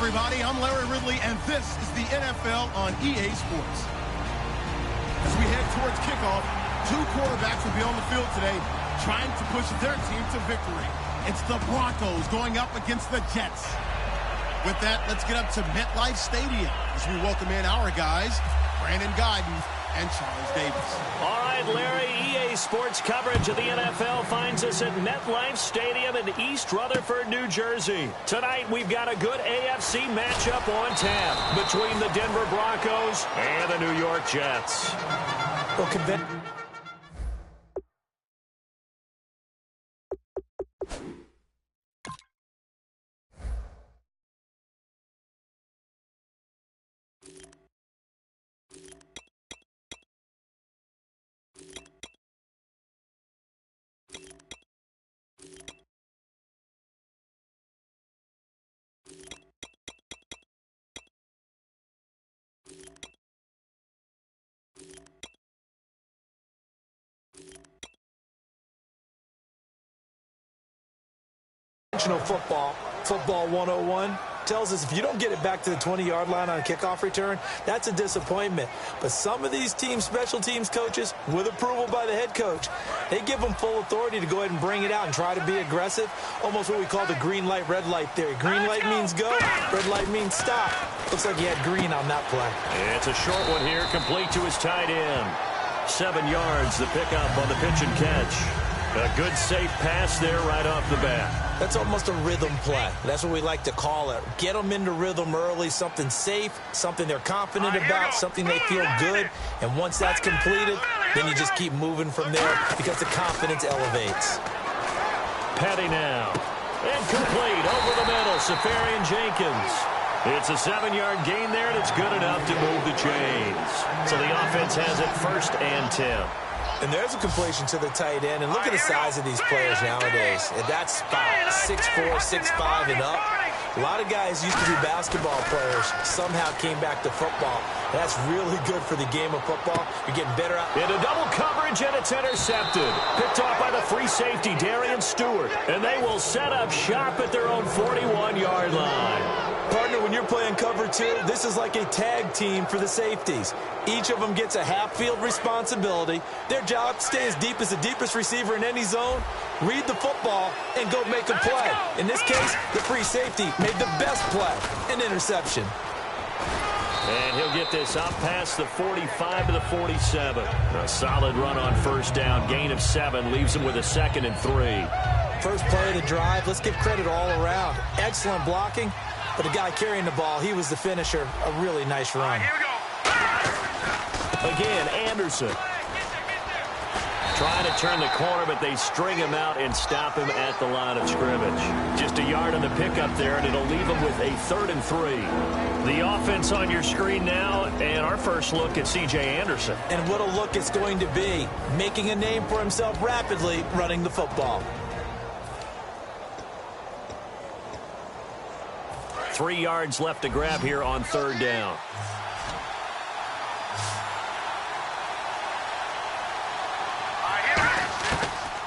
everybody. I'm Larry Ridley, and this is the NFL on EA Sports. As we head towards kickoff, two quarterbacks will be on the field today trying to push their team to victory. It's the Broncos going up against the Jets. With that, let's get up to MetLife Stadium as we welcome in our guys, Brandon Guyton and Charles Davis. All right, Larry, EA Sports coverage of the NFL finds us at MetLife Stadium in East Rutherford, New Jersey. Tonight, we've got a good AFC matchup on tap between the Denver Broncos and the New York Jets. Well, Football 101 tells us if you don't get it back to the 20-yard line on a kickoff return, that's a disappointment. But some of these special teams coaches, with approval by the head coach, they give them full authority to go ahead and bring it out and try to be aggressive, almost what we call the green light, red light theory. Green light means go, red light means stop. Looks like he had green on that play. It's a short one here, complete to his tight end. 7 yards, the pickup on the pitch and catch. A good, safe pass there right off the bat. That's almost a rhythm play. That's what we like to call it. Get them into rhythm early, something safe, something they're confident about, something they feel good. And once that's completed, then you just keep moving from there because the confidence elevates. Petty now. Incomplete over the middle. Safarian Jenkins. It's a 7-yard gain there, and it's good enough to move the chains. So the offense has it 1st and 10. And there's a completion to the tight end. And look at the size of these players nowadays. At that spot, 6'4", 6'5", and up. A lot of guys used to be basketball players, somehow came back to football. And that's really good for the game of football. You're getting better out. Into double coverage, and it's intercepted. Picked off by the free safety, Darian Stewart. And they will set up shop at their own 41-yard line. Partner, when you're playing cover 2, this is like a tag team for the safeties. Each of them gets a half-field responsibility. Their job, stay as deep as the deepest receiver in any zone, read the football, and go make a play. In this case, the free safety made the best play, an interception. And he'll get this up past the 45 to the 47. A solid run on 1st down. Gain of 7 leaves him with a 2nd and 3. First play of the drive, let's give credit all around. Excellent blocking, but the guy carrying the ball, he was the finisher. A really nice run. Again, Anderson. Trying to turn the corner, but they string him out and stop him at the line of scrimmage. Just a yard on the pickup there, and it'll leave him with a 3rd and 3. The offense on your screen now, and our first look at C.J. Anderson. And what a look it's going to be, making a name for himself rapidly running the football. 3 yards left to grab here on 3rd down.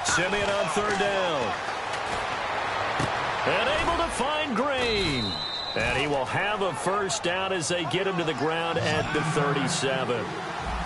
Simeon on 3rd down. And able to find Green. And he will have a 1st down as they get him to the ground at the 37.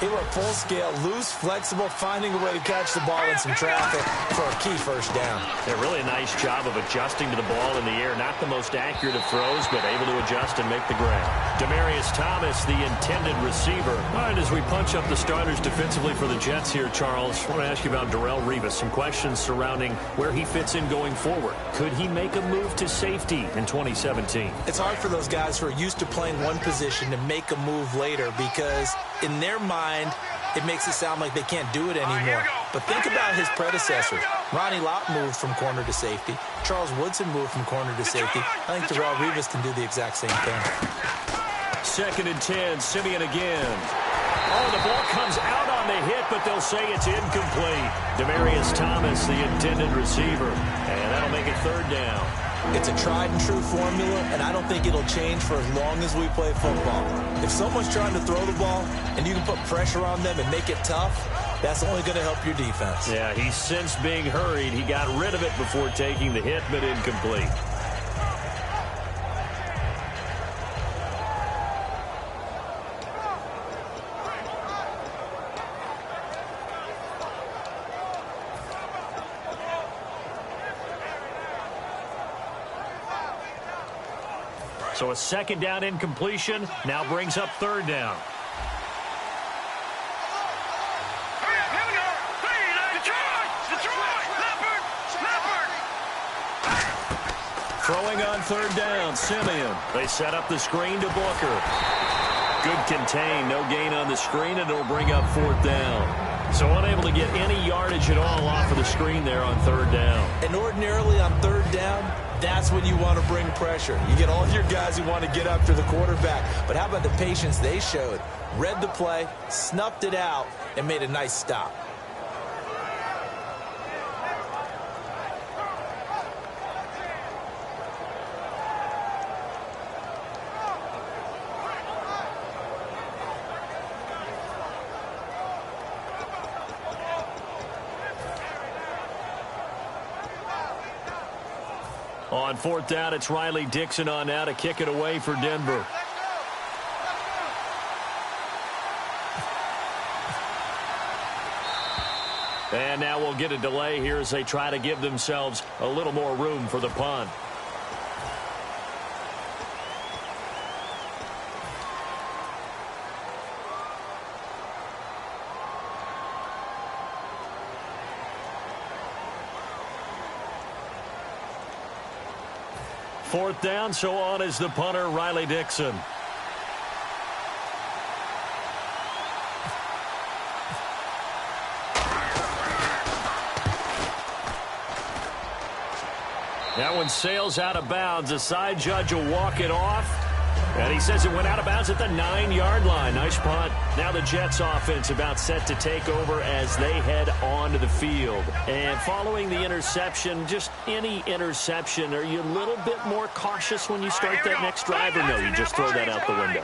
He went full scale, loose, flexible, finding a way to catch the ball in some traffic for a key 1st down. Yeah, really a nice job of adjusting to the ball in the air. Not the most accurate of throws, but able to adjust and make the grab. Demaryius Thomas, the intended receiver. All right, as we punch up the starters defensively for the Jets here, Charles, I want to ask you about Darrelle Revis. Some questions surrounding where he fits in going forward. Could he make a move to safety in 2017? It's hard for those guys who are used to playing one position to make a move later because in their mind, it makes it sound like they can't do it anymore. But think about his predecessors. Ronnie Lott moved from corner to safety. Charles Woodson moved from corner to safety. I think Darrelle Revis can do the exact same thing. 2nd and 10, Simeon again. Oh, the ball comes out on the hit, but they'll say it's incomplete. Demaryius Thomas, the intended receiver. And that'll make it 3rd down. It's a tried-and-true formula, and I don't think it'll change for as long as we play football. If someone's trying to throw the ball and you can put pressure on them and make it tough, that's only going to help your defense. Yeah, he's since being hurried. He got rid of it before taking the hit, but incomplete. So a second down incompletion now brings up third down. Throwing on third down, Simeon. They set up the screen to Booker. Good contain, no gain on the screen, and it'll bring up fourth down. So unable to get any yardage at all off of the screen there on third down. And ordinarily on third down, that's when you want to bring pressure. You get all your guys who want to get after the quarterback. But how about the patience they showed? Read the play, snuffed it out, and made a nice stop. On fourth down, it's Riley Dixon on now to kick it away for Denver. And now we'll get a delay here as they try to give themselves a little more room for the punt. Fourth down, so on is the punter, Riley Dixon. That one sails out of bounds. The side judge will walk it off. And he says it went out of bounds at the 9-yard line. Nice punt. Now the Jets offense about set to take over as they head onto the field. And following the interception, just any interception, are you a little bit more cautious when you start that next drive, or no, you just throw that out the window?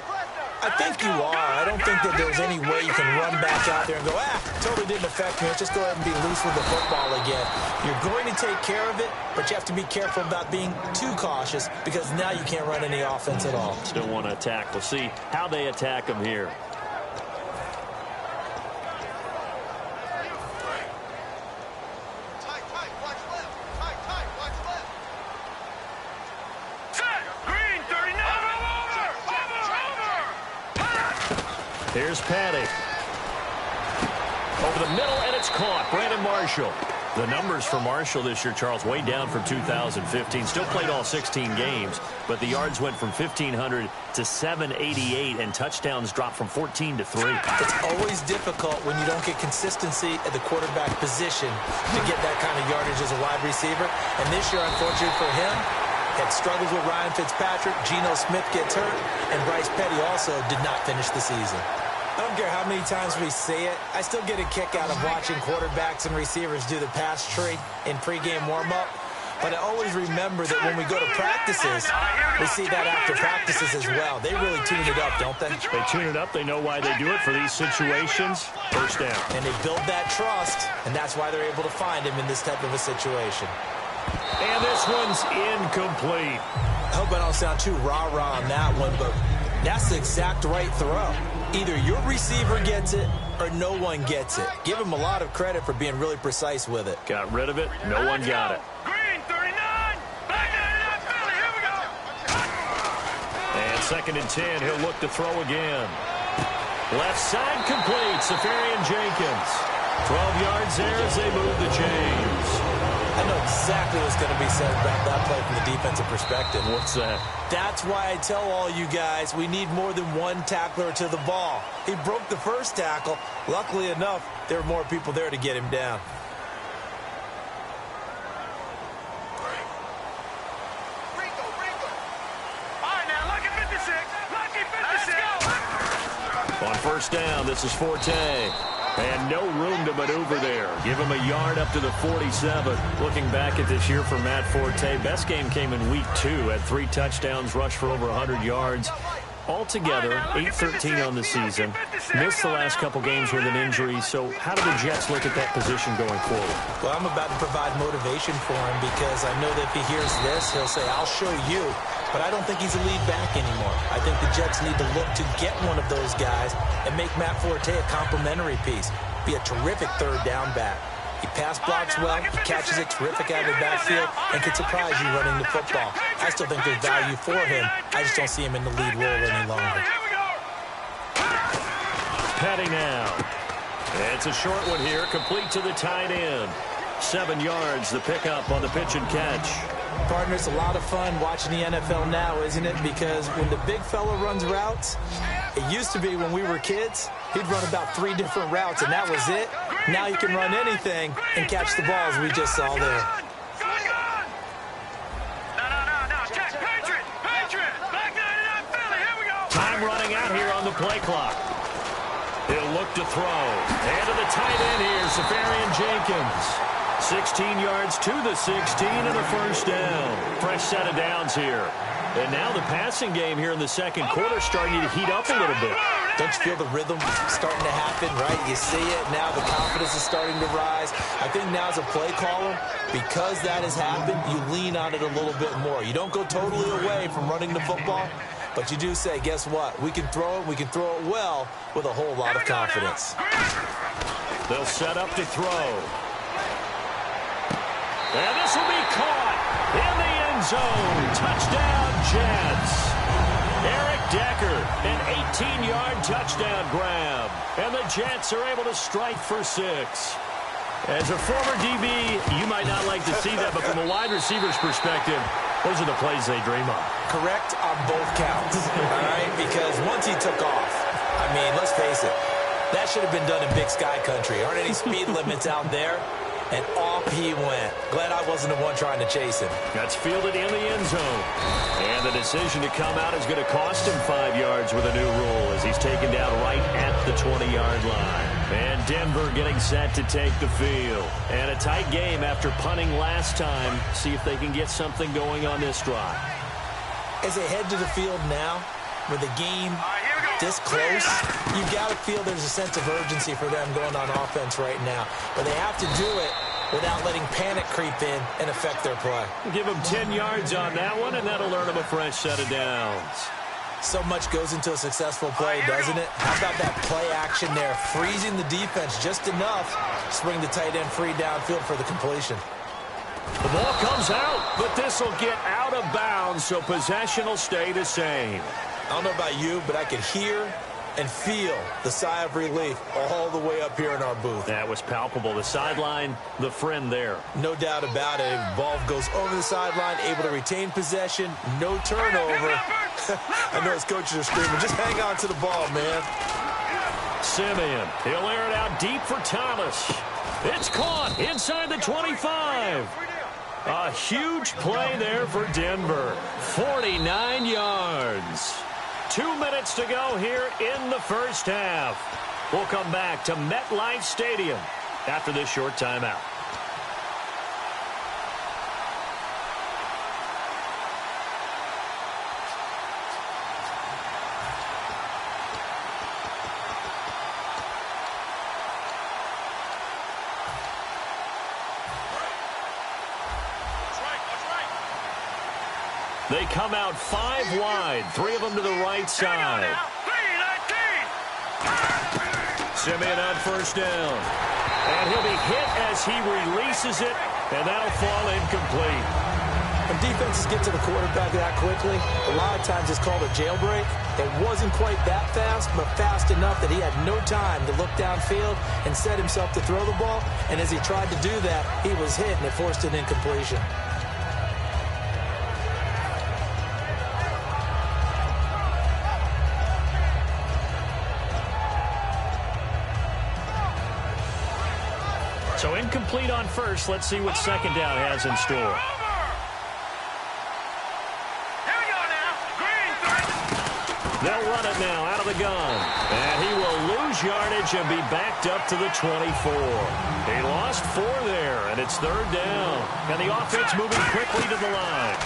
I think you are. I don't think that there's any way you can run back out there and go, totally didn't affect me. Let's just go ahead and be loose with the football again. You're going to take care of it, but you have to be careful about being too cautious because now you can't run any offense at all. Still want to attack. We'll see how they attack them here. Here's Patty. Over the middle, and it's caught. Brandon Marshall. The numbers for Marshall this year, Charles, way down from 2015. Still played all 16 games, but the yards went from 1,500 to 788, and touchdowns dropped from 14 to 3. It's always difficult when you don't get consistency at the quarterback position to get that kind of yardage as a wide receiver. And this year, unfortunately for him, had struggles with Ryan Fitzpatrick. Geno Smith gets hurt, and Bryce Petty also did not finish the season. I don't care how many times we say it, I still get a kick out of watching quarterbacks and receivers do the pass tree in pregame warm-up. But I always remember that when we go to practices, we see that after practices as well. They really tune it up, don't they? They tune it up. They know why they do it for these situations. First down. And they build that trust, and that's why they're able to find him in this type of a situation. And this one's incomplete. I hope I don't sound too rah-rah on that one, but that's the exact right throw. Either your receiver gets it or no one gets it. Give him a lot of credit for being really precise with it. Got rid of it. No one got it. Green 39. Back in Philly. Here we go. And 2nd and 10. He'll look to throw again. Left side complete. Safarian Jenkins. 12 yards there as they move the chains. I know exactly what's going to be said about that play from the defensive perspective. What's that? That's why I tell all you guys we need more than one tackler to the ball. He broke the first tackle. Luckily enough, there were more people there to get him down. All right, now, lucky 56. Lucky 56. On first down, this is Forte. And no room to maneuver there. Give him a yard up to the 47. Looking back at this year for Matt Forte, best game came in week 2. Had 3 touchdowns, rushed for over 100 yards. Altogether, 8-13 on the season. Missed the last couple games with an injury. So how do the Jets look at that position going forward? Well, I'm about to provide motivation for him because I know that if he hears this, he'll say, I'll show you. But I don't think he's a lead back anymore. I think the Jets need to look to get one of those guys and make Matt Forte a complimentary piece. Be a terrific third down back. He pass blocks well, he catches it terrific out of the backfield, and can surprise you running the football. I still think there's value for him. I just don't see him in the lead role any longer. Petty now. It's a short one here, complete to the tight end. 7 yards, the pickup on the pitch and catch. Partner, it's a lot of fun watching the NFL now, isn't it? Because when the big fella runs routes, it used to be when we were kids, he'd run about 3 different routes, and that was it. Now he can run anything and catch the balls we just saw there. Time running out here on the play clock. He'll look to throw. And to the tight end here, Safarian Jenkins. 16 yards to the 16 and a first down. Fresh set of downs here. And now the passing game here in the second quarter starting to heat up a little bit. Don't you feel the rhythm starting to happen, right? You see it now. The confidence is starting to rise. I think now as a play caller, because that has happened, you lean on it a little bit more. You don't go totally away from running the football, but you do say, guess what? We can throw it. We can throw it well with a whole lot of confidence. They'll set up to throw. And this will be caught in the end zone. Touchdown, Jets. Eric Decker, an 18-yard touchdown grab. And the Jets are able to strike for 6. As a former DB, you might not like to see that, but from a wide receiver's perspective, those are the plays they dream of. Correct on both counts, all right? Because once he took off, I mean, let's face it, that should have been done in Big Sky Country. Aren't any speed limits out there? And off he went. Glad I wasn't the one trying to chase him. That's fielded in the end zone. And the decision to come out is going to cost him 5 yards with a new rule as he's taken down right at the 20-yard line. And Denver getting set to take the field. And a tight game after punting last time. See if they can get something going on this drive. As they head to the field now, with the game this close, you've got to feel there's a sense of urgency for them going on offense right now. But they have to do it without letting panic creep in and affect their play. Give them 10 yards on that one, and that'll earn them a fresh set of downs. So much goes into a successful play, doesn't it? How about that play action there, freezing the defense just enough to swing the tight end free downfield for the completion. The ball comes out, but this will get out of bounds, so possession will stay the same. I don't know about you, but I could hear and feel the sigh of relief all the way up here in our booth. That was palpable. The sideline, the friend there. No doubt about it. Ball goes over the sideline, able to retain possession, no turnover. I know his coaches are screaming, just hang on to the ball, man. Simeon, he'll air it out deep for Thomas. It's caught inside the 25. A huge play there for Denver. 49 yards. 2 minutes to go here in the first half. We'll come back to MetLife Stadium after this short timeout. They come out 5 wide, 3 of them to the right side. Simeon on first down. And he'll be hit as he releases it, and that'll fall incomplete. When defenses get to the quarterback that quickly, a lot of times it's called a jailbreak. It wasn't quite that fast, but fast enough that he had no time to look downfield and set himself to throw the ball. And as he tried to do that, he was hit, and it forced an incompletion. So incomplete on first. Let's see what second down has in store. They'll run it now out of the gun. And he will lose yardage and be backed up to the 24. He lost 4 there, and it's third down. And the offense moving quickly to the line.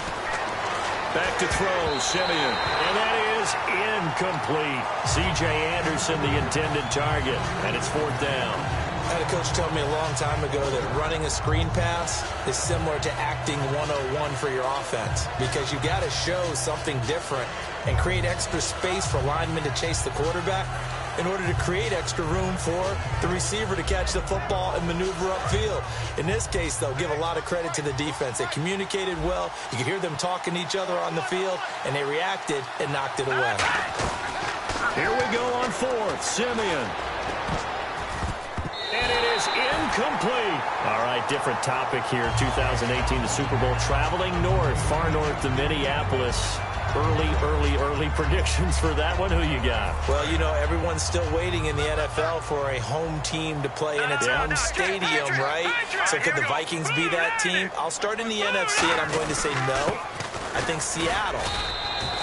Back to throw, Simeon. And that is incomplete. C.J. Anderson, the intended target. And it's fourth down. I had a coach tell me a long time ago that running a screen pass is similar to acting 101 for your offense, because you got to show something different and create extra space for linemen to chase the quarterback. in order to create extra room for the receiver to catch the football and maneuver upfield. In this case, though, give a lot of credit to the defense. They communicated well. You could hear them talking to each other on the field, and they reacted and knocked it away. Here we go on fourth. Simeon. And it is incomplete. All right, different topic here. 2018, the Super Bowl, traveling north, far north to Minneapolis. Early predictions for that one. Who you got? Well, you know, everyone's still waiting in the NFL for a home team to play in its own stadium, right? So could the Vikings be that team? I'll start in the NFC, and I'm going to say no. I think Seattle.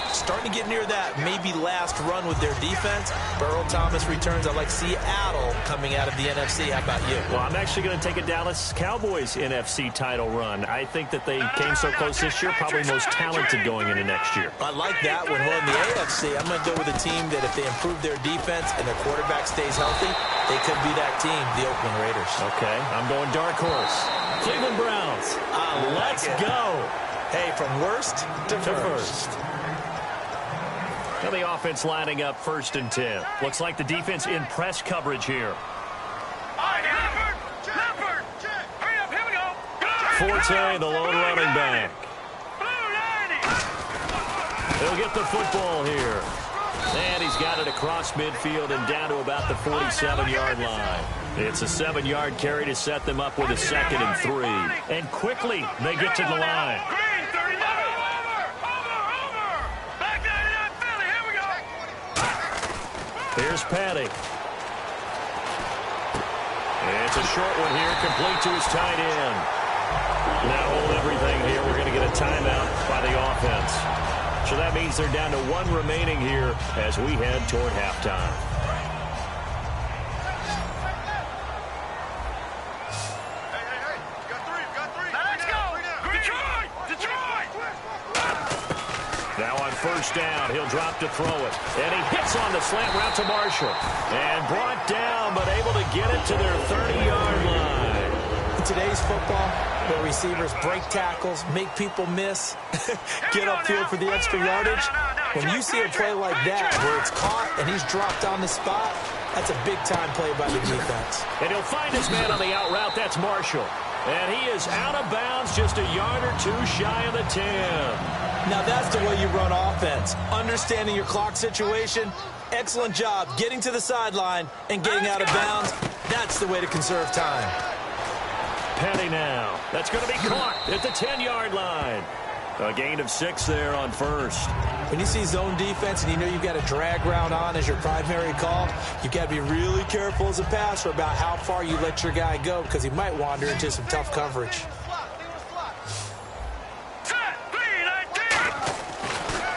Starting to get near that maybe last run with their defense. Earl Thomas returns. I like Seattle coming out of the NFC. How about you? Well, I'm actually going to take a Dallas Cowboys NFC title run. I think that they came so close this year, probably most talented going into next year. I like that one. Well, in the AFC, I'm going to go with a team that if they improve their defense and their quarterback stays healthy, they could be that team, the Oakland Raiders. Okay, I'm going dark horse. Cleveland Browns. Let's go. Hey, from worst to first. Now the offense lining up 1st and 10. Looks like the defense in press coverage here. Forte, the lone running back. He'll get the football here. And he's got it across midfield and down to about the 47-yard line. It's a 7-yard carry to set them up with a 2nd and 3. And quickly, they get to the line. Here's Patty. It's a short one here, complete to his tight end. Now hold everything here. We're going to get a timeout by the offense. So that means they're down to 1 remaining here as we head toward halftime. Now on 1st down, he'll drop to throw it. And he hits on the slant route to Marshall. And brought down, but able to get it to their 30-yard line. In today's football, where receivers break tackles, make people miss, get upfield for the extra yardage, when you see a play like that where it's caught and he's dropped on the spot, that's a big-time play by the defense. And he'll find his man on the out route. That's Marshall. And he is out of bounds, just a yard or 2 shy of the 10. Now that's the way you run offense. Understanding your clock situation. Excellent job getting to the sideline and getting out of bounds. That's the way to conserve time. Petty now. That's going to be caught at the 10-yard line. A gain of 6 there on 1st. When you see zone defense and you know you've got a drag route on as your primary call, you've got to be really careful as a passer about how far you let your guy go because he might wander into some tough coverage.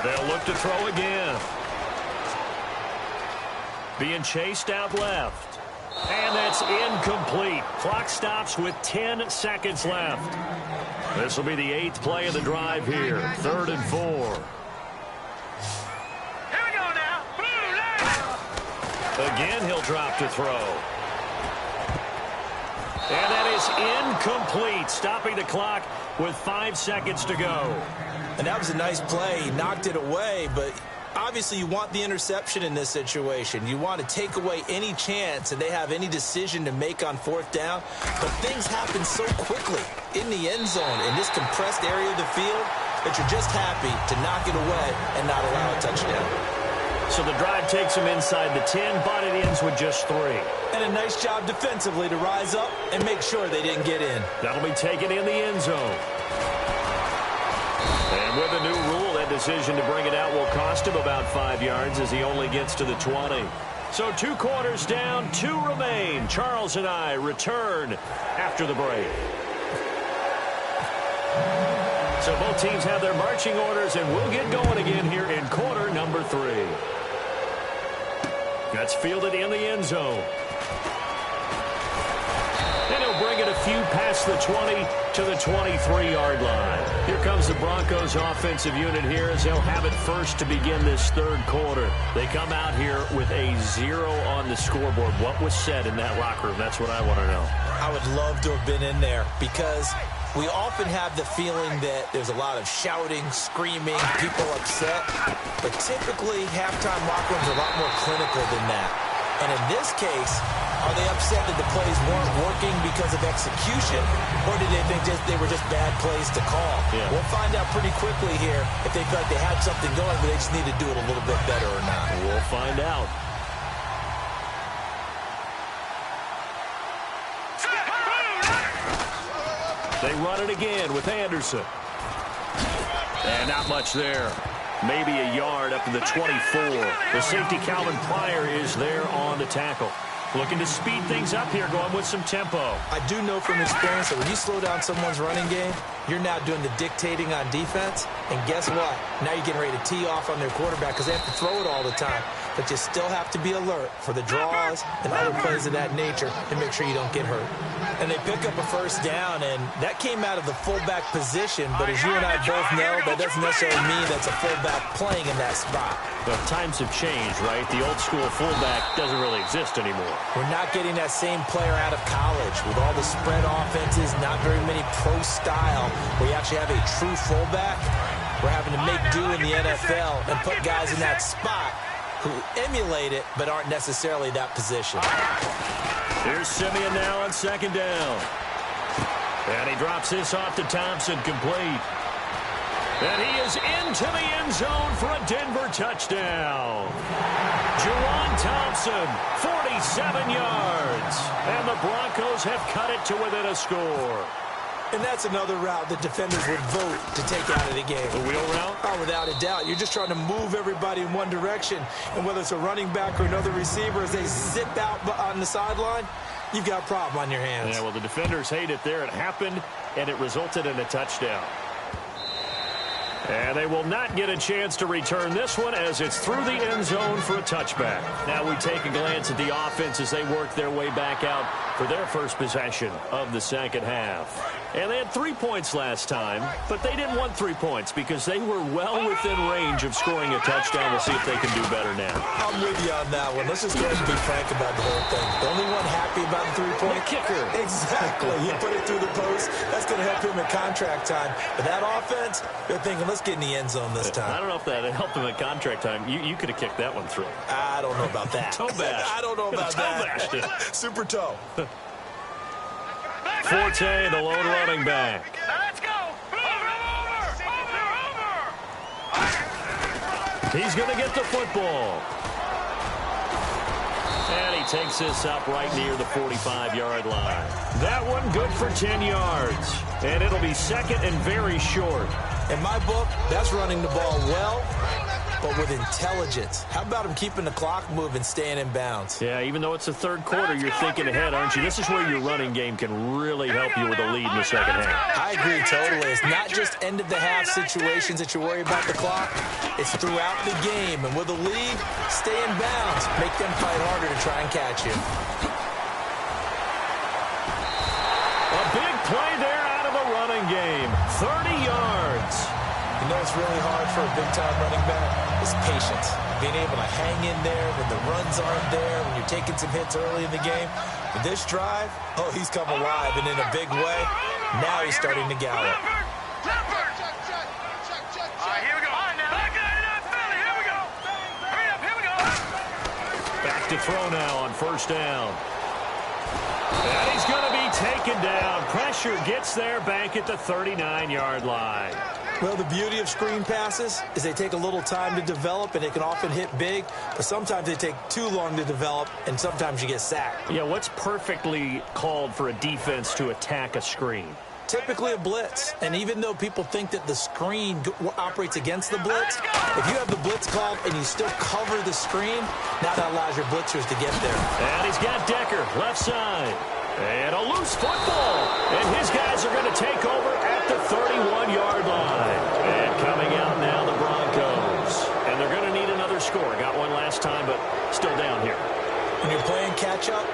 They'll look to throw again. Being chased out left. And that's incomplete. Clock stops with 10 seconds left. This will be the 8th play of the drive here. 3rd and 4. Here we go now. Again, he'll drop to throw. And that is incomplete, stopping the clock with 5 seconds to go. And that was a nice play. He knocked it away, but obviously you want the interception in this situation. You want to take away any chance that they have any decision to make on 4th down. But things happen so quickly in the end zone, in this compressed area of the field, that you're just happy to knock it away and not allow a touchdown. So the drive takes them inside the 10, but it ends with just 3. And a nice job defensively to rise up and make sure they didn't get in. That'll be taken in the end zone. And with a new rule, that decision to bring it out will cost him about 5 yards as he only gets to the 20. So 2 quarters down, 2 remain. Charles and I return after the break. So both teams have their marching orders, and we'll get going again here in quarter number 3. That's fielded in the end zone. And he'll bring it a few past the 20 to the 23-yard line. Here comes the Broncos offensive unit here as they'll have it first to begin this 3rd quarter. They come out here with a 0 on the scoreboard. What was said in that locker room? That's what I want to know. I would love to have been in there because we often have the feeling that there's a lot of shouting, screaming, people upset. But typically, halftime locker rooms are a lot more clinical than that. And in this case, are they upset that the plays weren't working because of execution, or did they think they were just bad plays to call? Yeah. We'll find out pretty quickly here if they felt like they had something going, but they just need to do it a little bit better or not. We'll find out. They run it again with Anderson. And not much there. Maybe a yard up to the 24. The safety, Calvin Pryor, is there on the tackle. Looking to speed things up here, going with some tempo. I do know from experience that when you slow down someone's running game, you're now doing the dictating on defense. And guess what? Now you're getting ready to tee off on their quarterback because they have to throw it all the time. But you still have to be alert for the draws and other plays of that nature to make sure you don't get hurt. And they pick up a first down, and that came out of the fullback position. But as you and I both know, that doesn't necessarily mean that's a fullback playing in that spot. Well, times have changed, right? The old school fullback doesn't really exist anymore. We're not getting that same player out of college with all the spread offenses, not very many pro style, where you actually have a true fullback. We're having to make do in the NFL and put guys in that spot who emulate it but aren't necessarily that position. Here's Simeon now on second down. And he drops this off to Thompson, complete. And he is into the end zone for a Denver touchdown. Juwan Thompson, 47 yards. And the Broncos have cut it to within a score. And that's another route that defenders would vote to take out of the game. The wheel route? Oh, without a doubt. You're just trying to move everybody in one direction. And whether it's a running back or another receiver, as they zip out on the sideline, you've got a problem on your hands. Yeah, well, the defenders hate it there. It happened, and it resulted in a touchdown. And they will not get a chance to return this one as it's through the end zone for a touchback. Now we take a glance at the offense as they work their way back out for their first possession of the second half. And they had 3 points last time, but they didn't want 3 points because they were well within range of scoring a touchdown. We'll see if they can do better now. I'm with you on that one. Let's just go ahead and be frank about the whole thing. The only one happy about the 3-point kicker. Exactly. You put it through the post. That's going to help him at contract time. But that offense, they're thinking, let's get in the end zone this time. I don't know if that helped him at contract time. You could have kicked that one through. I don't know about that. Toe bash. I don't know about that. Super toe. Forte, the lone running back. Let's go. Over. He's going to get the football. And he takes this up right near the 45-yard line. That one good for 10 yards. And it'll be second and very short. In my book, that's running the ball well, but with intelligence. How about him keeping the clock moving, staying in bounds? Yeah, even though it's the third quarter, you're thinking ahead, aren't you? This is where your running game can really help you with a lead in the second half. I agree totally. It's not just end-of-the-half situations that you worry about the clock. It's throughout the game. And with a lead, stay in bounds. Make them fight harder to try and catch you. A big play there out of the running game. 30 yards. You know what's really hard for a big-time running back? Is patience. Being able to hang in there when the runs aren't there, when you're taking some hits early in the game. With this drive, oh, he's come alive and in a big way. Now he's starting to gallop. Back to throw now on first down. And he's going to be taken down. Pressure gets there back at the 39-yard line. Well, the beauty of screen passes is they take a little time to develop, and they can often hit big, but sometimes they take too long to develop, and sometimes you get sacked. Yeah, what's perfectly called for a defense to attack a screen? Typically a blitz, and even though people think that the screen operates against the blitz, if you have the blitz called and you still cover the screen, now that allows your blitzers to get there. And he's got Decker, left side. And a loose football. And his guys are going to take over at the 31-yard line. And coming out now, the Broncos. And they're going to need another score. Got one last time, but still down here. When you're playing catch-up,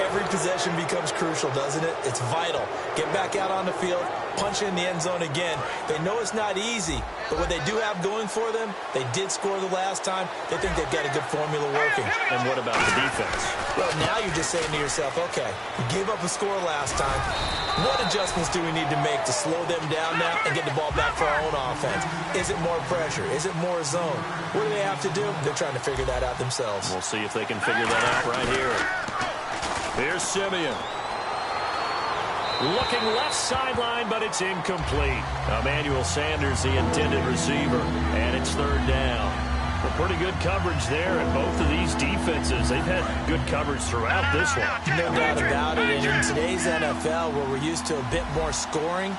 every possession possession becomes crucial, doesn't it? It's vital. Get back out on the field, punch in the end zone again. They know it's not easy, but what they do have going for them, they did score the last time. They think they've got a good formula working. And what about the defense? Well, now you're just saying to yourself, okay, we gave up a score last time. What adjustments do we need to make to slow them down now and get the ball back for our own offense? Is it more pressure? Is it more zone? What do they have to do? They're trying to figure that out themselves. We'll see if they can figure that out right here. Here's Simeon. Looking left sideline, but it's incomplete. Emmanuel Sanders, the intended receiver, and it's third down. Well, pretty good coverage there, and both of these defenses, they've had good coverage throughout this one. No doubt about it, and in today's NFL, where we're used to a bit more scoring,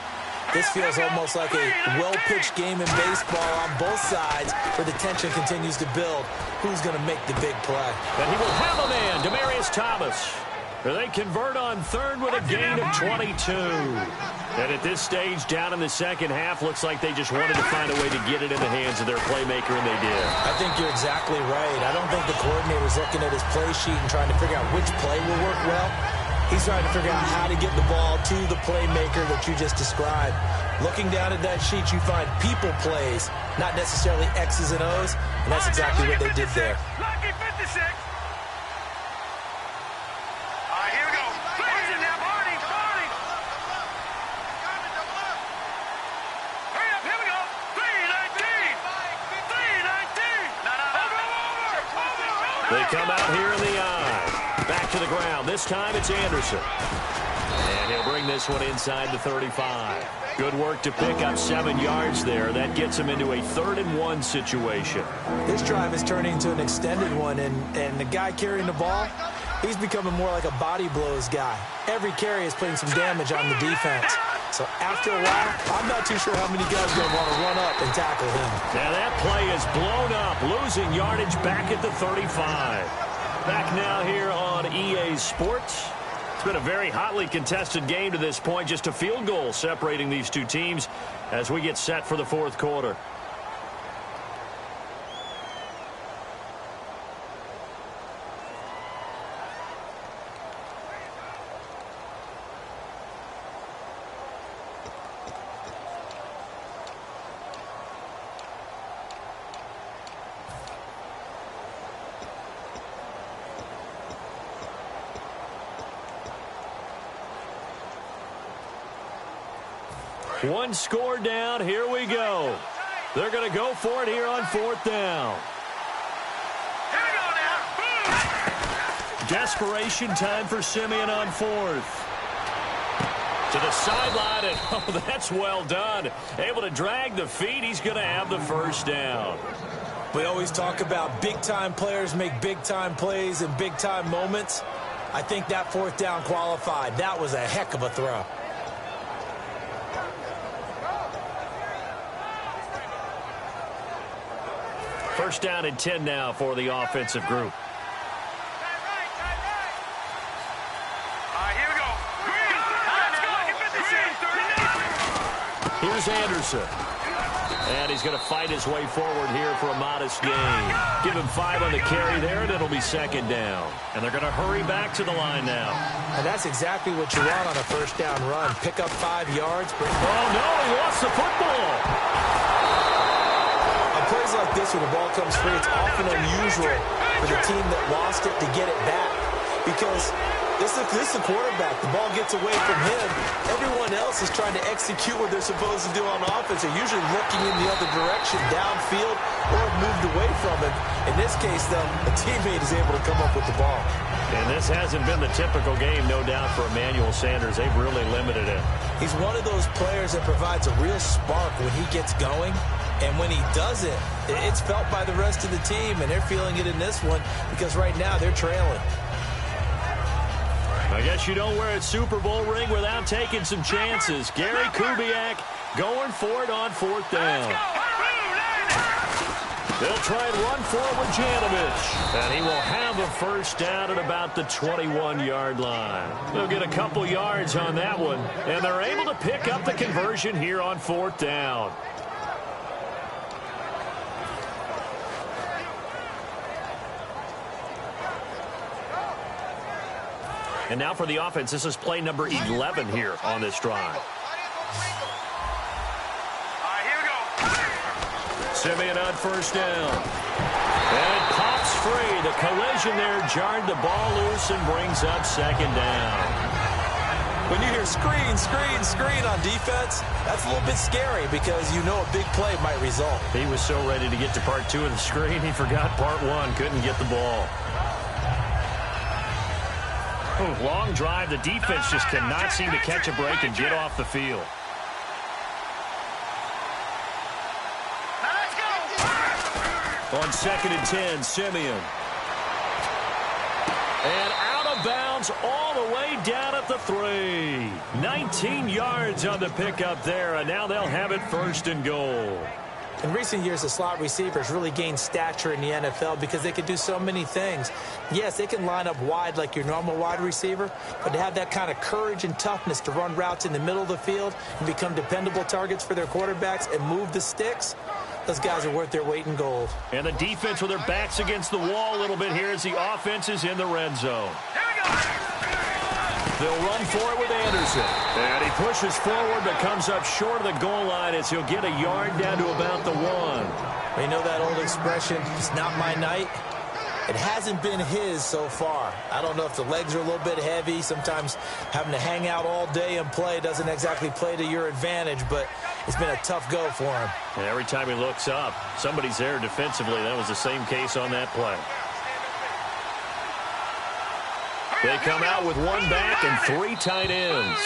this feels almost like a well-pitched game in baseball on both sides, where the tension continues to build. Who's going to make the big play? And he will have a man, Demaryius Thomas. They convert on third with a gain of 22. And at this stage, down in the second half, looks like they just wanted to find a way to get it in the hands of their playmaker, and they did. I think you're exactly right. I don't think the coordinator's looking at his play sheet and trying to figure out which play will work well. He's trying to figure out how to get the ball to the playmaker that you just described. Looking down at that sheet, you find people plays, not necessarily X's and O's, and that's exactly what they did there. Lucky 56. Here we go. Martin now, Marty. Hurry up, here we go. 319. 319. Over. They come out here in the eye. Back to the ground. This time it's Anderson. And he'll bring this one inside the 35. Good work to pick up 7 yards there. That gets him into a 3rd-and-1 situation. This drive is turning into an extended one, and the guy carrying the ball, he's becoming more like a body blows guy. Every carry is putting some damage on the defense. So after a while, I'm not too sure how many guys are going to want to run up and tackle him. Now that play is blown up, losing yardage back at the 35. Back now here on EA Sports. It's been a very hotly contested game to this point. Just a field goal separating these two teams as we get set for the fourth quarter. One score down. Here we go. They're going to go for it here on 4th down. Here we go now. Desperation time for Simeon on 4th. To the sideline, and oh, that's well done. Able to drag the feet. He's going to have the first down. We always talk about big-time players make big-time plays in big-time moments. I think that 4th down qualified. That was a heck of a throw. First down and 10 now for the offensive group. Here we go. Let's go. Here's Anderson. And he's going to fight his way forward here for a modest gain. Give him 5 on the carry there, and it'll be 2nd down. And they're going to hurry back to the line now. And that's exactly what you want on a first down run. Pick up 5 yards. Oh, no, he lost the football. Plays like this where the ball comes free, it's often unusual for the team that lost it to get it back, because this is the quarterback. The ball gets away from him. Everyone else is trying to execute what they're supposed to do on offense. They're usually looking in the other direction, downfield, or have moved away from him. In this case, though, a teammate is able to come up with the ball. And this hasn't been the typical game, no doubt, for Emmanuel Sanders. They've really limited him. He's one of those players that provides a real spark when he gets going. And when he does it, it's felt by the rest of the team, and they're feeling it in this one because right now they're trailing. I guess you don't wear a Super Bowl ring without taking some chances. Gary Kubiak going for it on 4th down. They'll try and run for it with Janovich. And he will have a first down at about the 21-yard line. They'll get a couple yards on that one, and they're able to pick up the conversion here on 4th down. And now for the offense, this is play number 11 here on this drive. Simeon on first down. And it pops free. The collision there jarred the ball loose and brings up second down. When you hear screen, screen, screen on defense, that's a little bit scary because you know a big play might result. He was so ready to get to part 2 of the screen, he forgot part 1, couldn't get the ball. Long drive. The defense just cannot seem to catch a break and get off the field. On 2nd and 10, Simeon. And out of bounds all the way down at the 3. 19 yards on the pickup there, and now they'll have it 1st and goal. In recent years, the slot receivers really gained stature in the NFL because they can do so many things. Yes, they can line up wide like your normal wide receiver, but to have that kind of courage and toughness to run routes in the middle of the field and become dependable targets for their quarterbacks and move the sticks, those guys are worth their weight in gold. And the defense with their backs against the wall a little bit here as the offense is in the red zone. They'll run for it with Anderson. And he pushes forward but comes up short of the goal line as he'll get a yard down to about the 1. You know that old expression, it's not my night? It hasn't been his so far. I don't know if the legs are a little bit heavy. Sometimes having to hang out all day and play doesn't exactly play to your advantage, but it's been a tough go for him. And every time he looks up, somebody's there defensively. That was the same case on that play. They come out with 1 back and 3 tight ends.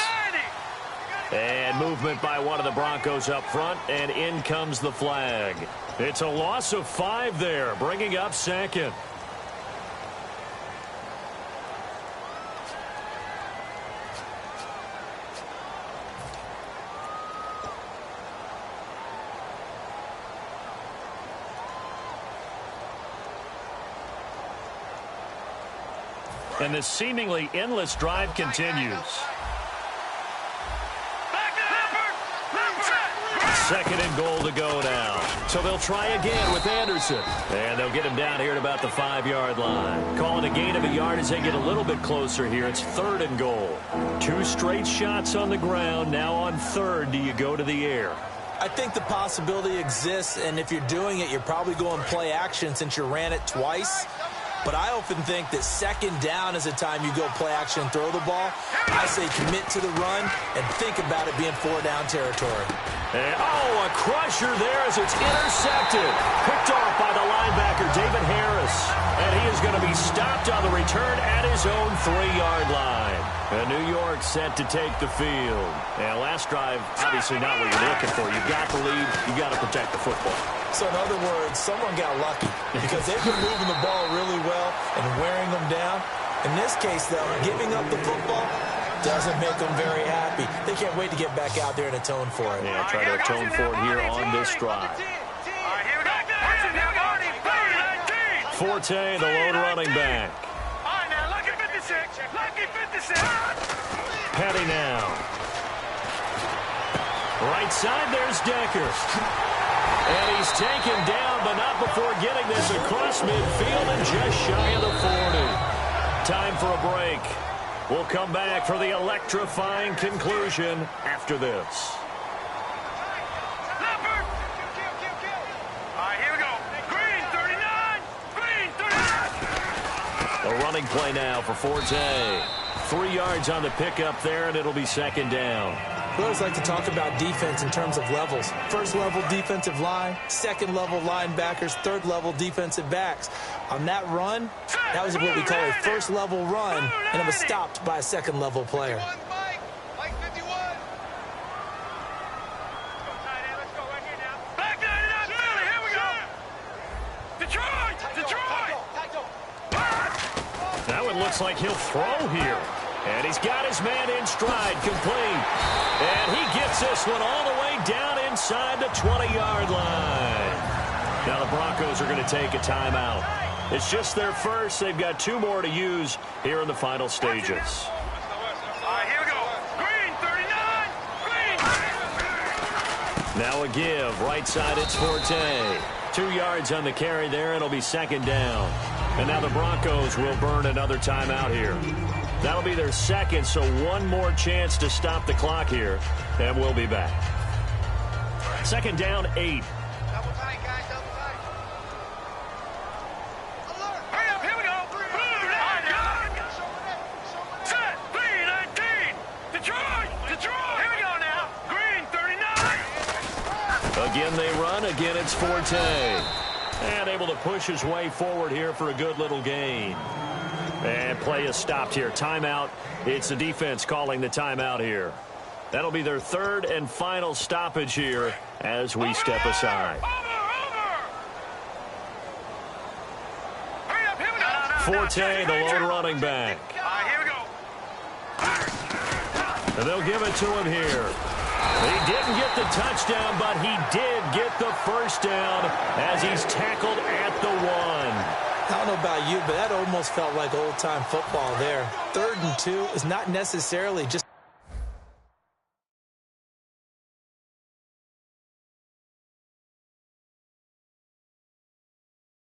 And movement by one of the Broncos up front, and in comes the flag. It's a loss of 5 there, bringing up 2nd. And this seemingly endless drive continues. 2nd and goal to go now. So they'll try again with Anderson. And they'll get him down here at about the 5-yard line. Calling a gain of a yard as they get a little bit closer here. It's 3rd and goal. 2 straight shots on the ground. Now on 3rd, do you go to the air? I think the possibility exists, and if you're doing it, you're probably going play action since you ran it twice. But I often think that 2nd down is the time you go play action and throw the ball. I say commit to the run and think about it being 4-down territory. And, a crusher there as it's intercepted. Picked off by the linebacker, David Harris. And he is going to be stopped on the return at his own 3-yard line. And New York set to take the field. And last drive, obviously not what you're looking for. You've got the lead. You've got to protect the football. So in other words, someone got lucky because they've been moving the ball really well and wearing them down. In this case, though, giving up the football doesn't make them very happy. They can't wait to get back out there and atone for it. Yeah, try to atone for it here on this drive. Forte, the lone running back. Petty now. Right side, there's Decker. And he's taken down, but not before getting this across midfield and just shy of the 40. Time for a break. We'll come back for the electrifying conclusion after this. A running play now for Forte. 3 yards on the pickup there, and it'll be 2nd down. We always like to talk about defense in terms of levels. 1st level defensive line, 2nd level linebackers, 3rd level defensive backs. On that run, that was what we call a 1st level run, and it was stopped by a 2nd level player. Now it looks like he'll throw here. And he's got his man in stride, complete. And he gets this one all the way down inside the 20-yard line. Now the Broncos are going to take a timeout. It's just their first. They've got 2 more to use here in the final stages. Here we go. Green, 39. Green. Now a give. Right side, it's Forte. 2 yards on the carry there. It'll be 2nd down. And now the Broncos will burn another timeout here. That'll be their second, so one more chance to stop the clock here, and we'll be back. Second down, 8. Double tight, guys, double tight. Alert! Hurry up, here we go. Blue, set, B-19. Detroit, Detroit. Here we go now. Green, 39. Again, they run. Again, it's Forte. And able to push his way forward here for a good little gain. And play is stopped here. Timeout. It's the defense calling the timeout here. That'll be their third and final stoppage here as we step aside. Hurry up, here we go. Forte, the lone running back. All right, here we go. And they'll give it to him here. He didn't get the touchdown, but he did get the first down as he's tackled at the 1. I don't know about you, but that almost felt like old-time football there. 3rd and 2 is not necessarily just